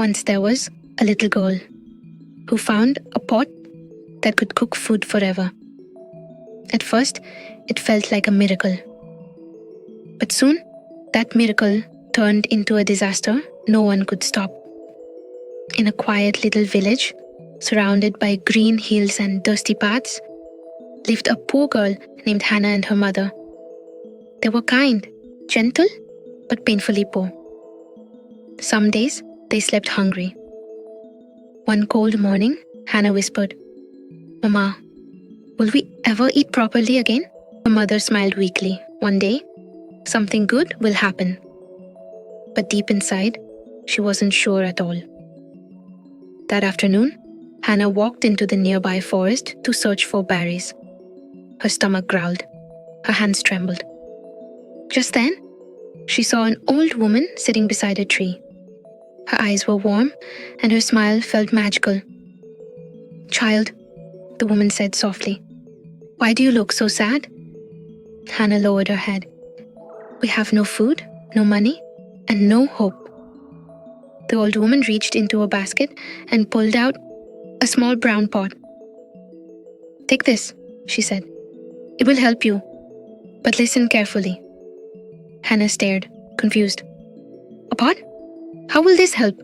Once there was a little girl who found a pot that could cook food forever. At first, it felt like a miracle. But soon, that miracle turned into a disaster no one could stop. In a quiet little village, surrounded by green hills and dusty paths, lived a poor girl named Hannah and her mother. They were kind, gentle, but painfully poor. Some days, they slept hungry. One cold morning, Hannah whispered, "Mama, will we ever eat properly again?" Her mother smiled weakly. One day, something good will happen. But deep inside, she wasn't sure at all. That afternoon, Hannah walked into the nearby forest to search for berries. Her stomach growled. Her hands trembled. Just then, she saw an old woman sitting beside a tree. Her eyes were warm and her smile felt magical. "Child," the woman said softly, "why do you look so sad?" Hannah lowered her head. "We have no food, no money, and no hope." The old woman reached into a basket and pulled out a small brown pot. "Take this," she said. "It will help you, but listen carefully." Hannah stared, confused. "A pot? How will this help?"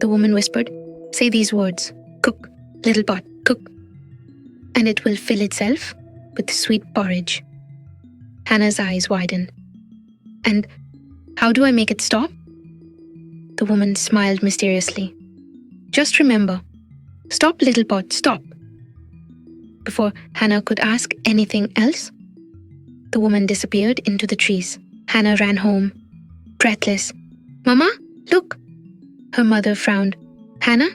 The woman whispered, "Say these words. Cook, little pot, cook. And it will fill itself with sweet porridge." Hannah's eyes widened. "And how do I make it stop?" The woman smiled mysteriously. "Just remember, stop, little pot, stop." Before Hannah could ask anything else, the woman disappeared into the trees. Hannah ran home, breathless. "Mama, look!" Her mother frowned. "Hannah,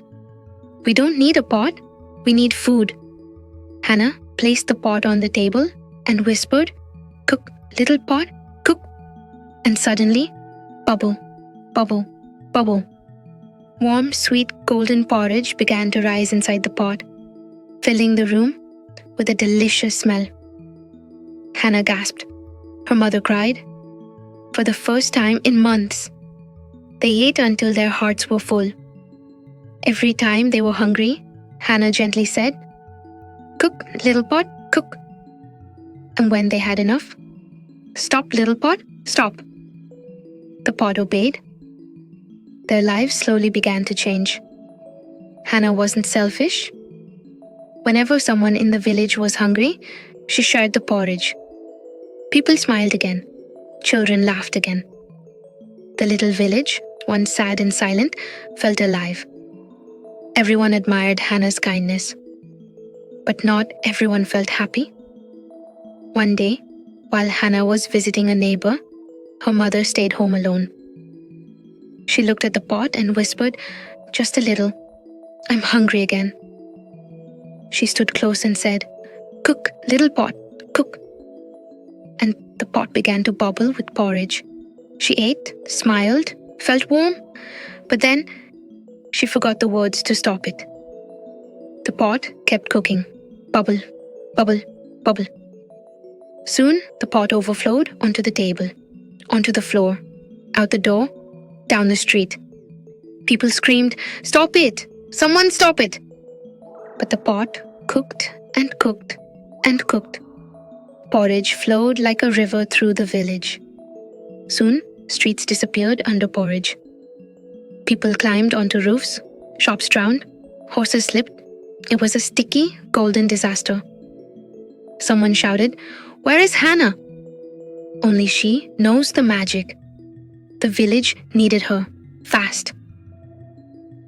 we don't need a pot, we need food." Hannah placed the pot on the table and whispered, "Cook, little pot, cook." And suddenly, bubble, bubble, bubble. Warm, sweet, golden porridge began to rise inside the pot, filling the room with a delicious smell. Hannah gasped. Her mother cried. For the first time in months, they ate until their hearts were full. Every time they were hungry, Hannah gently said, "Cook, little pot, cook." And when they had enough, "Stop, little pot, stop." The pot obeyed. Their lives slowly began to change. Hannah wasn't selfish. Whenever someone in the village was hungry, she shared the porridge. People smiled again. Children laughed again. The little village, once sad and silent, felt alive. Everyone admired Hannah's kindness. But not everyone felt happy. One day, while Hannah was visiting a neighbor, her mother stayed home alone. She looked at the pot and whispered, "Just a little. I'm hungry again." She stood close and said, "Cook, little pot, cook." And the pot began to bubble with porridge. She ate, smiled, felt warm, but then she forgot the words to stop it. The pot kept cooking. Bubble, bubble, bubble. Soon, the pot overflowed onto the table, onto the floor, out the door, down the street. People screamed, "Stop it! Someone stop it!" But the pot cooked and cooked and cooked. Porridge flowed like a river through the village. Soon, streets disappeared under porridge. People climbed onto roofs, shops drowned, horses slipped. It was a sticky, golden disaster. Someone shouted, "Where is Hannah?" Only she knows the magic. The village needed her, fast.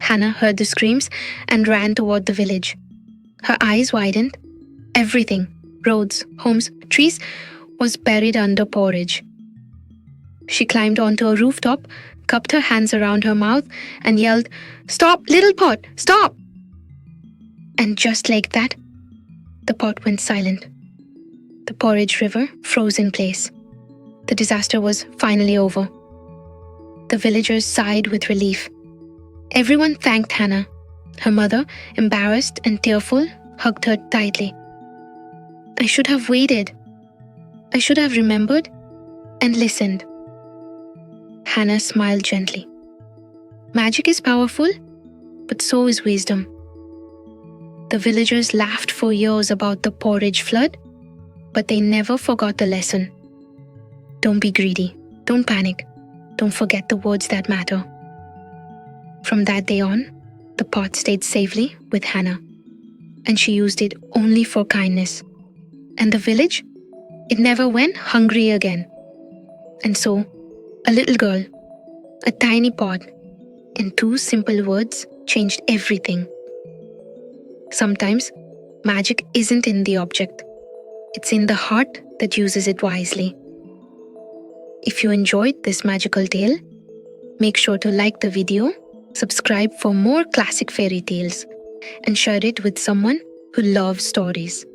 Hannah heard the screams and ran toward the village. Her eyes widened. Everything, roads, homes, trees, was buried under porridge. She climbed onto a rooftop, cupped her hands around her mouth, and yelled, "Stop, little pot, stop!" And just like that, the pot went silent. The porridge river froze in place. The disaster was finally over. The villagers sighed with relief. Everyone thanked Hannah. Her mother, embarrassed and tearful, hugged her tightly. "I should have waited. I should have remembered and listened." Hannah smiled gently. Magic is powerful, but so is wisdom. The villagers laughed for years about the porridge flood, but they never forgot the lesson. Don't be greedy. Don't panic. Don't forget the words that matter. From that day on, the pot stayed safely with Hannah, and she used it only for kindness. And the village, it never went hungry again. And so, a little girl, a tiny pot, and 2 simple words changed everything. Sometimes, magic isn't in the object. It's in the heart that uses it wisely. If you enjoyed this magical tale, make sure to like the video, subscribe for more classic fairy tales, and share it with someone who loves stories.